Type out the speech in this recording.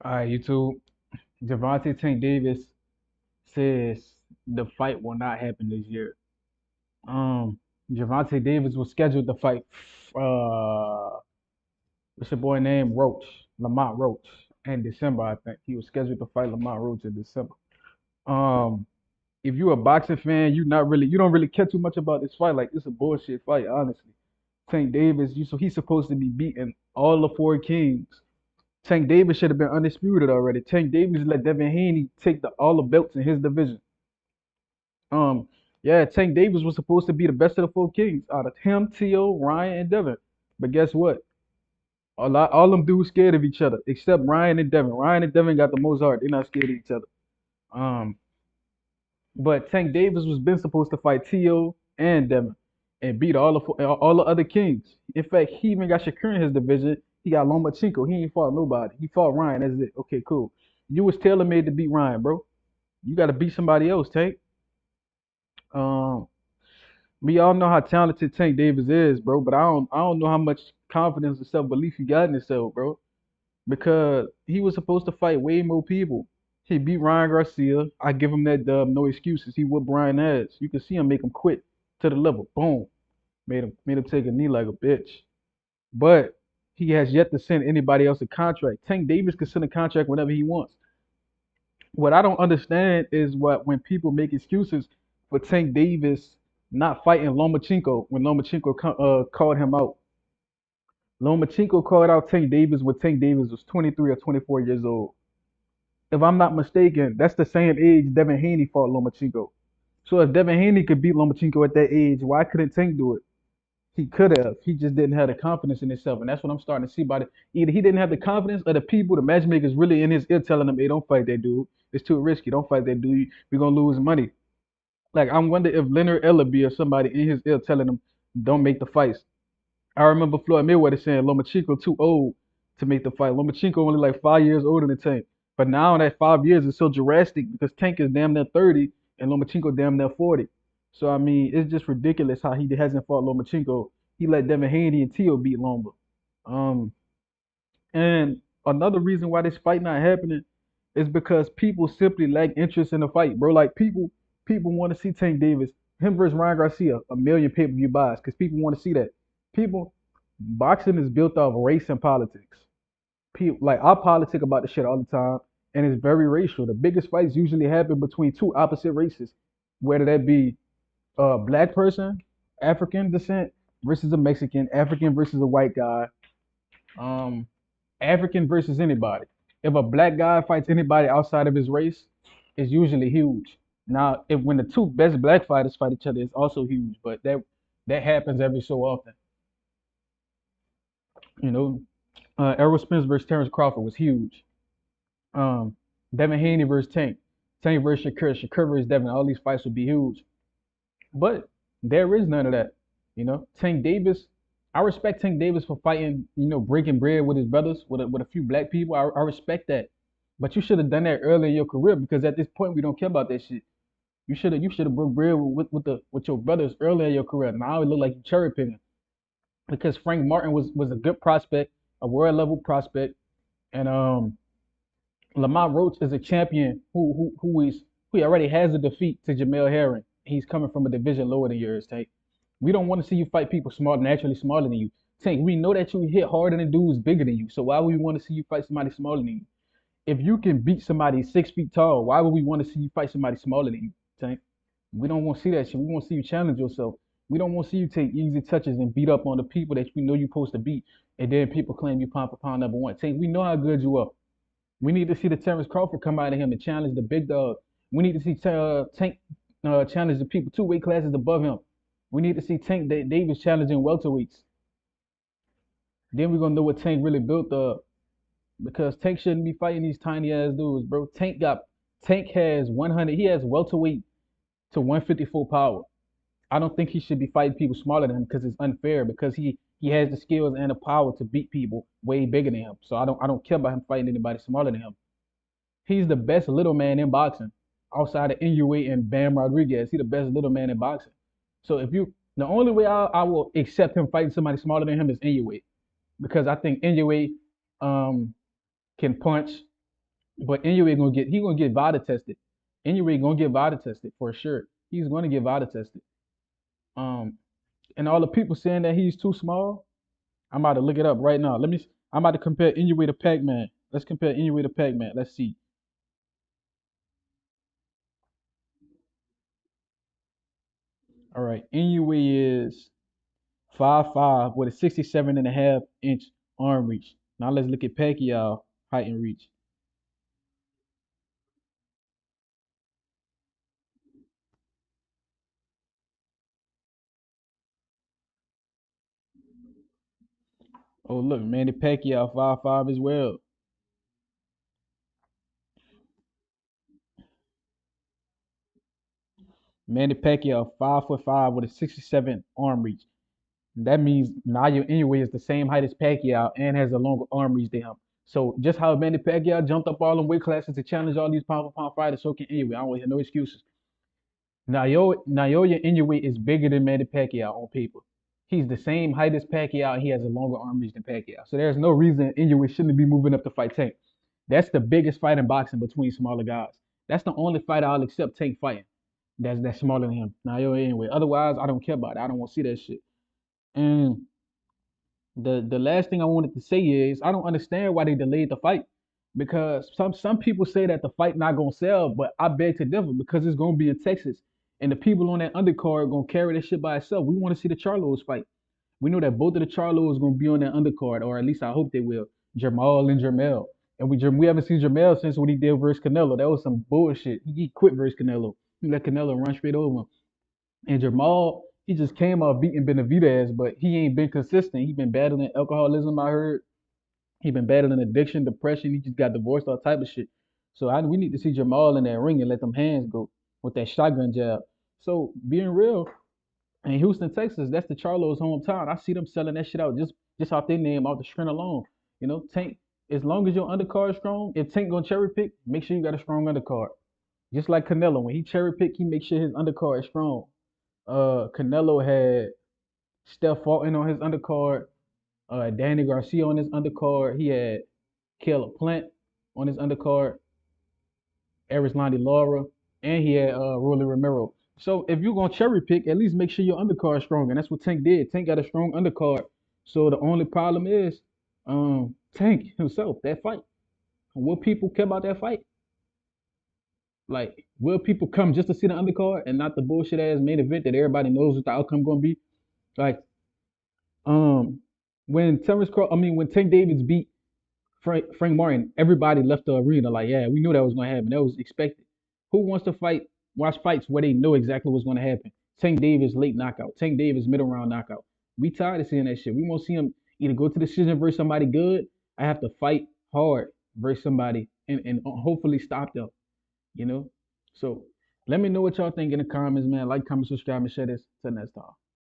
All right, YouTube. Javante Tank Davis says the fight will not happen this year. Um, Javante Davis was scheduled to fight. What's your boy name? Lamont Roach, in December. I think he was scheduled to fight Lamont Roach in December. Um, if you're a boxing fan, you don't really care too much about this fight. Like it's a bullshit fight, honestly. Tank Davis, he's supposed to be beating all the four kings. Tank Davis should have been undisputed already. Tank Davis let Devin Haney take all the belts in his division. Um, yeah, Tank Davis was supposed to be the best of the four kings out of him, T.O., Ryan, and Devin. But guess what? All them dudes scared of each other, except Ryan and Devin. Ryan and Devin got the most heart. They're not scared of each other. Um, but Tank Davis was been supposed to fight T.O. and Devin and beat all the other kings. In fact, he even got Shakur in his division. He got Lomachenko. He ain't fought nobody. He fought Ryan. That's it. Okay, cool. You was tailor made to beat Ryan, bro. You got to beat somebody else, Tank. Um, we all know how talented Tank Davis is, bro. But I don't know how much confidence and self belief he got in himself, bro. Because he was supposed to fight way more people. He beat Ryan Garcia. I give him that dub, no excuses. He whooped Brian ass. You can see him make him quit to the level. Boom. Made him take a knee like a bitch. But he has yet to send anybody else a contract. Tank Davis can send a contract whenever he wants. What I don't understand is what when people make excuses for Tank Davis not fighting Lomachenko when Lomachenko called him out. Lomachenko called out Tank Davis when Tank Davis was 23 or 24 years old. If I'm not mistaken, that's the same age Devin Haney fought Lomachenko. So if Devin Haney could beat Lomachenko at that age, why couldn't Tank do it? He could have. He just didn't have the confidence in himself, and that's what I'm starting to see about it. Either he didn't have the confidence, or the people, the matchmakers, really in his ear telling him, "Hey, don't fight that dude. It's too risky. Don't fight that dude. We're gonna lose money." Like I wonder if Leonard Ellaby or somebody in his ear telling him, "Don't make the fights." I remember Floyd Mayweather saying Lomachenko too old to make the fight. Lomachenko only like 5 years older than Tank. But now that 5 years is so drastic because Tank is damn near 30 and Lomachenko damn near 40. So I mean, it's just ridiculous how he hasn't fought Lomachenko. He let Devin Haney and Tio beat Lomba. Um, and another reason why this fight not happening is because people simply lack interest in the fight, bro. Like people want to see Tank Davis, him versus Ryan Garcia, a million pay-per-view buys, because people want to see that. People, boxing is built off race and politics. People like I politic about the shit all the time, and it's very racial. The biggest fights usually happen between two opposite races, whether that be a black person, African descent versus a Mexican, African versus a white guy, um, African versus anybody. If a black guy fights anybody outside of his race, it's usually huge. Now, if when the two best black fighters fight each other, it's also huge. But that happens every so often. You know, Errol Spence versus Terrence Crawford was huge. Um, Devin Haney versus Tank, Tank versus Shakur versus Devin. All these fights would be huge. But there is none of that. Tank Davis. I respect Tank Davis for fighting. Breaking bread with his brothers, with a few black people. I respect that. But you should have done that early in your career because at this point we don't care about that shit. You should have broke bread with your brothers early in your career. Now it look like you cherry picking because Frank Martin was a good prospect, a world level prospect, and Lamont Roach is a champion who already has a defeat to Jamel Herring. He's coming from a division lower than yours, Tank. We don't want to see you fight people naturally smaller than you. Tank, we know that you hit harder than dudes bigger than you. So why would we want to see you fight somebody smaller than you? If you can beat somebody 6 feet tall, why would we want to see you fight somebody smaller than you, Tank? We don't want to see that shit. We want to see you challenge yourself. We don't want to see you take easy touches and beat up on the people that we know you're supposed to beat, and then people claim you pound for pound number one. Tank, we know how good you are. We need to see the Terrence Crawford come out of him and challenge the big dog. We need to see Tank challenge the people 2 weight classes above him. We need to see Tank Davis challenging welterweights. Then we're gonna know what Tank really built up. Because Tank shouldn't be fighting these tiny ass dudes, bro. Tank has 100. He has welterweight to 154 power. I don't think he should be fighting people smaller than him because it's unfair. Because he has the skills and the power to beat people way bigger than him. So I don't care about him fighting anybody smaller than him. He's the best little man in boxing outside of Inoue and Bam Rodriguez. He's the best little man in boxing. So the only way I will accept him fighting somebody smaller than him is Inoue because I think Inoue um, can punch. But Inoue gonna get VADA tested. Inoue gonna get VADA tested for sure. He's gonna get VADA tested. Um, and all the people saying that he's too small, I'm about to look it up right now. I'm about to compare Inoue to Pac-Man. Let's compare Inoue to Pac-Man. Let's see. All right, Inoue is 5'5" with a 67.5 inch arm reach. Now let's look at Pacquiao height and reach. Oh look, Manny Pacquiao 5'5" as well. Manny Pacquiao 5'5" with a 67 arm reach. That means Nayo Inoue is the same height as Pacquiao and has a longer arm reach than him. So just how Manny Pacquiao jumped up all them weight classes to challenge all these pound for pound fighters, so can Inoue. I don't hear no excuses. Naoya Inoue is bigger than Manny Pacquiao on paper. He's the same height as Pacquiao, and he has a longer arm reach than Pacquiao. So there's no reason Inoue shouldn't be moving up to fight Tank. That's the biggest fight in boxing between smaller guys. That's the only fight I'll accept Tank fighting. That's smaller than him. Naoya Inoue. Otherwise, I don't care about it. I don't want to see that shit. And the last thing I wanted to say is I don't understand why they delayed the fight because some people say that the fight not gonna sell, but I beg to differ because it's gonna be in Texas and the people on that undercard gonna carry this shit by itself. We want to see the Charlos fight. We know that both of the Charlos gonna be on that undercard, or at least I hope they will. Jamal and Jermel. And we haven't seen Jermel since what he did versus Canelo. That was some bullshit. He quit versus Canelo. He let Canelo run straight over him. And Jamal, he just came out beating Benavidez, but he ain't been consistent. He been battling alcoholism, I heard. He been battling addiction, depression. He just got divorced, all type of shit. So we need to see Jamal in that ring and let them hands go with that shotgun jab. So being real, in Houston, Texas, that's the Charlos' hometown. I see them selling that shit out just off their name, off the strength alone. You know, Tank. As long as your undercard is strong, if Tank gonna cherry pick, make sure you got a strong undercard. Just like Canelo, when he cherry pick, he make sure his undercard is strong. Canelo had Steph Fulton on his undercard, Danny Garcia on his undercard. He had Caleb Plant on his undercard, Arislandi Lara, and he had Rolly Romero. So if you're gonna cherry pick, at least make sure your undercard is strong, and that's what Tank did. Tank got a strong undercard. So the only problem is Tank himself, that fight. Will people care about that fight? Like, will people come just to see the undercard and not the bullshit ass main event that everybody knows what the outcome gonna be? Like, Um, when when Tank Davis beat Frank Martin, everybody left the arena like, yeah, we knew that was gonna happen. That was expected. Who wants to watch fights where they know exactly what's gonna happen? Tank Davis late knockout, Tank Davis middle round knockout. We tired of seeing that shit. We want to see him either go to decision versus somebody good. I have to fight hard versus somebody and hopefully stop them. You know. So let me know what y'all think in the comments, man. Like, comment, subscribe, and share this. Till next time.